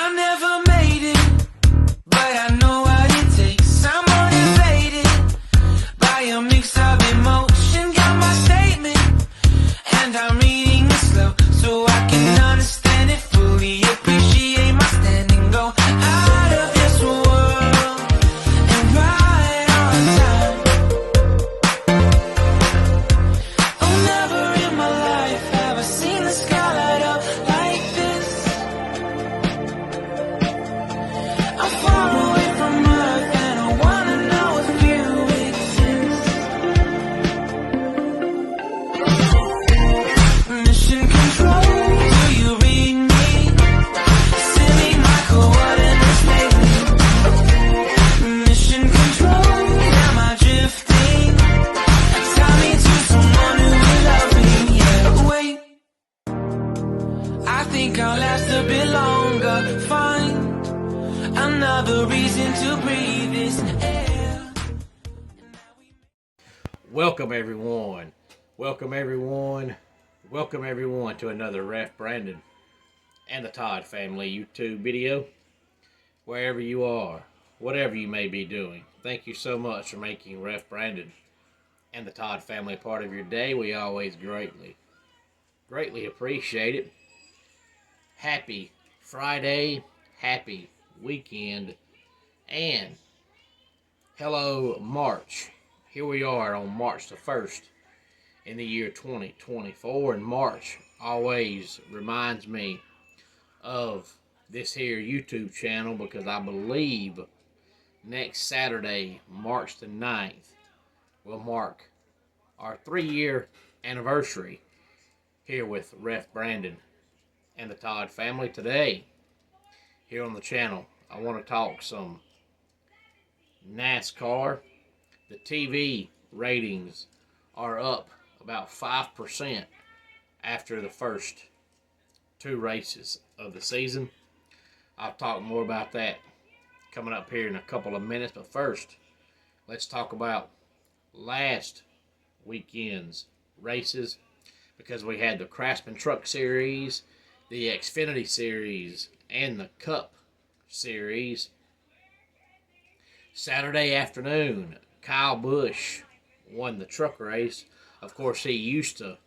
I never made it, but I know what it takes. I'm motivated by a mix of emotion. Got my statement, and I'm reading it slow so I can understand it fully. Appreciate my standing, go out of this world and right on time. Oh, never in my life have I seen the sky light up like this. I'm far away from Earth and I wanna know if you exist. Mission control, do you read me? Send me my coordinates lately. Mission control, am I drifting? Tie me to someone who will love me, yeah. Wait, I think I'll last a bit longer. Find another reason to breathe this air. Welcome everyone. Welcome everyone. Welcome everyone to another Ref Brandon and the Todd family YouTube video. Wherever you are, whatever you may be doing, thank you so much for making Ref Brandon and the Todd family a part of your day. We always greatly appreciate it. Happy Friday, happy weekend, and hello March. Here we are on March the 1st in the year 2024, and March always reminds me of this here YouTube channel because I believe next Saturday, March the 9th, will mark our 3-year anniversary here with Ref Brandon and the Todd family. Today, here on the channel, I want to talk some NASCAR. The TV ratings are up about 5% after the first 2 races of the season. I'll talk more about that coming up here in a couple of minutes, but first, let's talk about last weekend's races, because we had the Craftsman Truck Series, the Xfinity Series, and the Cup Series. Saturday afternoon, Kyle Busch won the truck race. Of course, he used to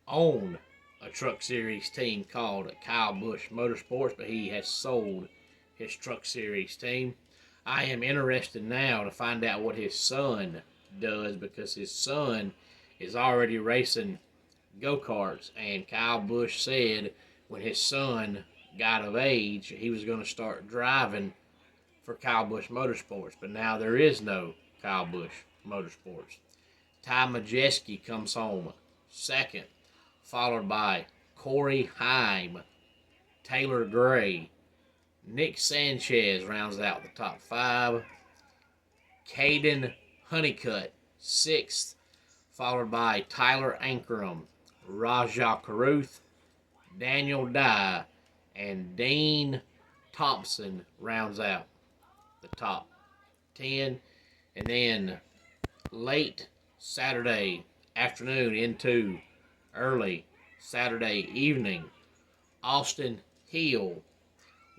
own a truck series team called Kyle Busch Motorsports, but he has sold his truck series team. I am interested now to find out what his son does, because his son is already racing go-karts, and Kyle Busch said when his son got of age, he was going to start driving for Kyle Busch Motorsports, but now there is no Kyle Busch Motorsports. Ty Majeski comes home second, followed by Corey Heim, Taylor Gray, Nick Sanchez rounds out the top 5, Caden Honeycutt sixth, followed by Tyler Ankrum, Rajah Caruth, Daniel Dye, and Dean Thompson rounds out the top 10. And then late Saturday afternoon into early Saturday evening, Austin Hill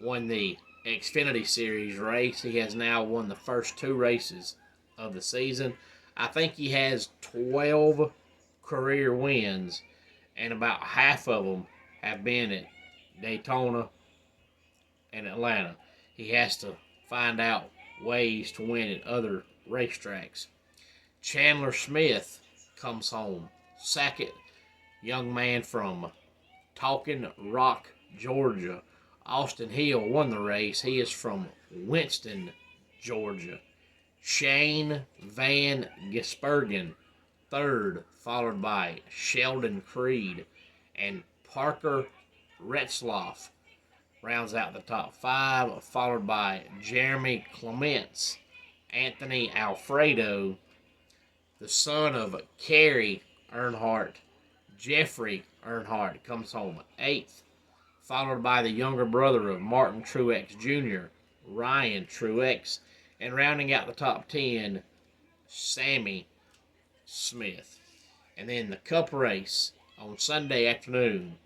won the Xfinity Series race. He has now won the first 2 races of the season. I think he has 12 career wins, and about half of them have been at Daytona and Atlanta. He has to find out ways to win at other racetracks. Chandler Smith comes home second, young man from Talking Rock, Georgia. Austin Hill won the race. He is from Winston, Georgia. Shane Van Gisbergen third, followed by Sheldon Creed, and Parker Retzloff rounds out the top 5, followed by Jeremy Clements, Anthony Alfredo, the son of Kerry Earnhardt, Jeffrey Earnhardt comes home 8th, followed by the younger brother of Martin Truex Jr., Ryan Truex, and rounding out the top 10, Sammy Smith. And then the Cup race on Sunday afternoon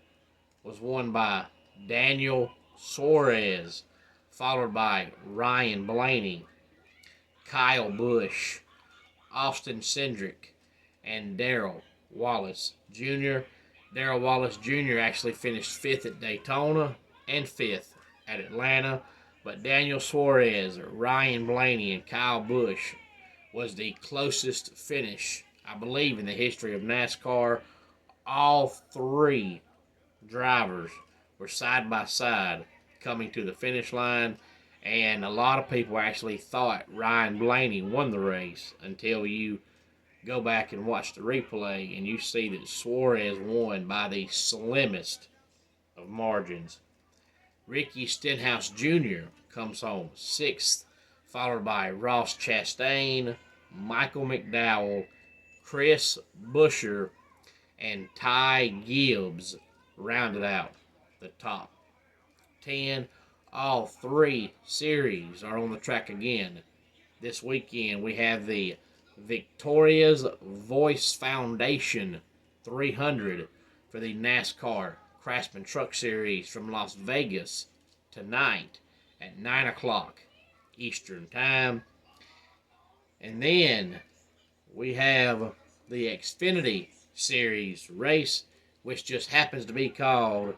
was won by Daniel Suarez, followed by Ryan Blaney, Kyle Busch, Austin Cindric, and Darrell Wallace Jr. Darrell Wallace Jr. actually finished 5th at Daytona and 5th at Atlanta, but Daniel Suarez, Ryan Blaney, and Kyle Busch was the closest finish, I believe, in the history of NASCAR. All three drivers were side by side coming to the finish line, and a lot of people actually thought Ryan Blaney won the race until you go back and watch the replay and you see that Suarez won by the slimmest of margins. Ricky Stenhouse Jr. comes home 6th, followed by Ross Chastain, Michael McDowell, Chris Buescher, and Ty Gibbs rounded out the top 10. All three series are on the track again. This weekend we have the Victoria's Voice Foundation 300 for the NASCAR Craftsman Truck Series from Las Vegas tonight at 9 o'clock Eastern Time. And then we have the Xfinity Series race, which just happens to be called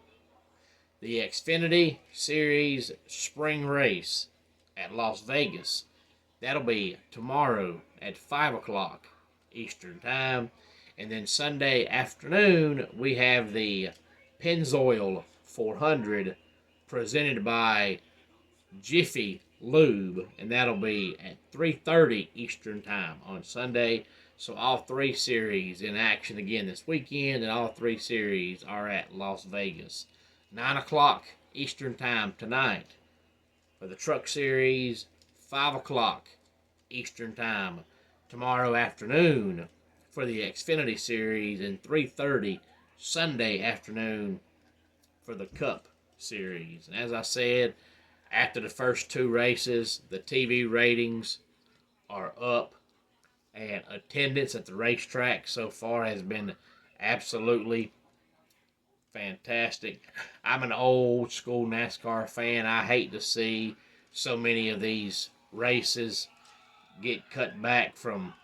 the Xfinity Series Spring Race at Las Vegas. That'll be tomorrow at 5 o'clock Eastern Time. And then Sunday afternoon, we have the Pennzoil 400 presented by Jiffy Lube, and that'll be at 3:30 Eastern Time on Sunday. So all three series in action again this weekend, and all three series are at Las Vegas. 9 o'clock Eastern Time tonight for the Truck Series, 5 o'clock Eastern Time tomorrow afternoon for the Xfinity Series, and 3:30 Sunday afternoon for the Cup Series. And as I said, after the first two races, the TV ratings are up, and attendance at the racetrack so far has been absolutely fantastic. I'm an old school NASCAR fan. I hate to see so many of these races get cut back from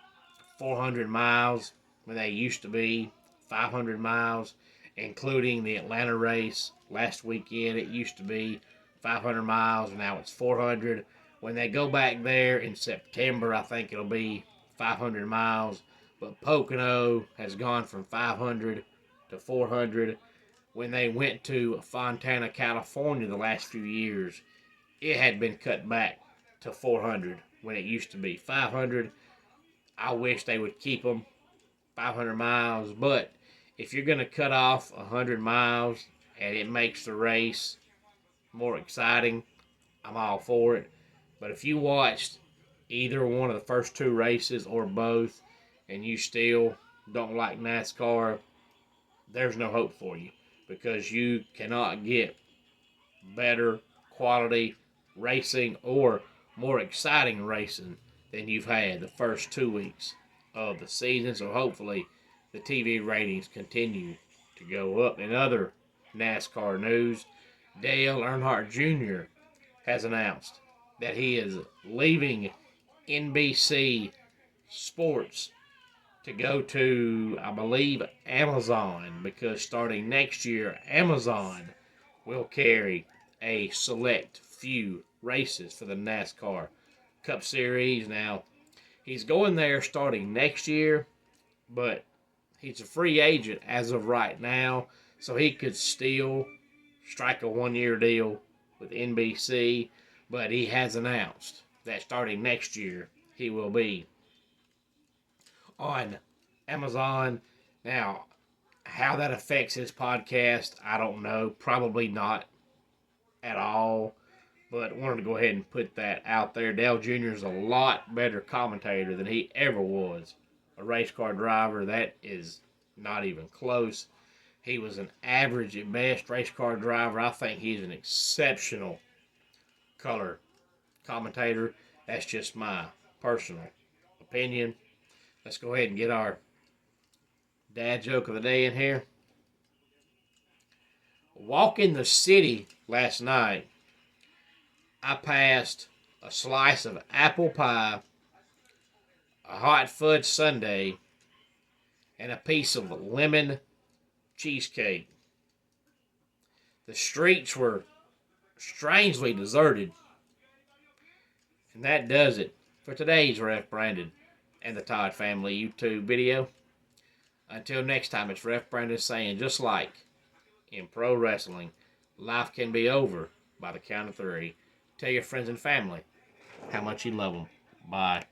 400 miles when they used to be 500 miles, including the Atlanta race last weekend. It used to be 500 miles, and now it's 400. When they go back there in September, I think it'll be 500 miles. But Pocono has gone from 500 to 400. When they went to Fontana, California the last few years, it had been cut back to 400 when it used to be 500. I wish they would keep them 500 miles, but if you're going to cut off 100 miles and it makes the race more exciting, I'm all for it. But if you watched either one of the first two races or both and you still don't like NASCAR, there's no hope for you, because you cannot get better quality racing or more exciting racing than you've had the first 2 weeks of the season. So hopefully the TV ratings continue to go up. In other NASCAR news, Dale Earnhardt Jr. has announced that he is leaving NBC Sports to go to, I believe, Amazon, because starting next year, Amazon will carry a select few races for the NASCAR Cup Series. Now, he's going there starting next year, but he's a free agent as of right now, so he could still strike a one-year deal with NBC, but he has announced that starting next year, he will be on Amazon. Now, how that affects his podcast, I don't know. Probably not at all. But wanted to go ahead and put that out there. Dale Jr. is a lot better commentator than he ever was a race car driver. That is not even close. He was an average at best race car driver. I think he's an exceptional color commentator. That's just my personal opinion. Let's go ahead and get our dad joke of the day in here. Walking the city last night, I passed a slice of apple pie, a hot fudge sundae, and a piece of lemon cheesecake. The streets were strangely deserted. And that does it for today's Ref Brandon and the Todd Family YouTube video. Until next time, it's Ref Brandon saying, just like in pro wrestling, life can be over by the count of 3. Tell your friends and family how much you love them. Bye.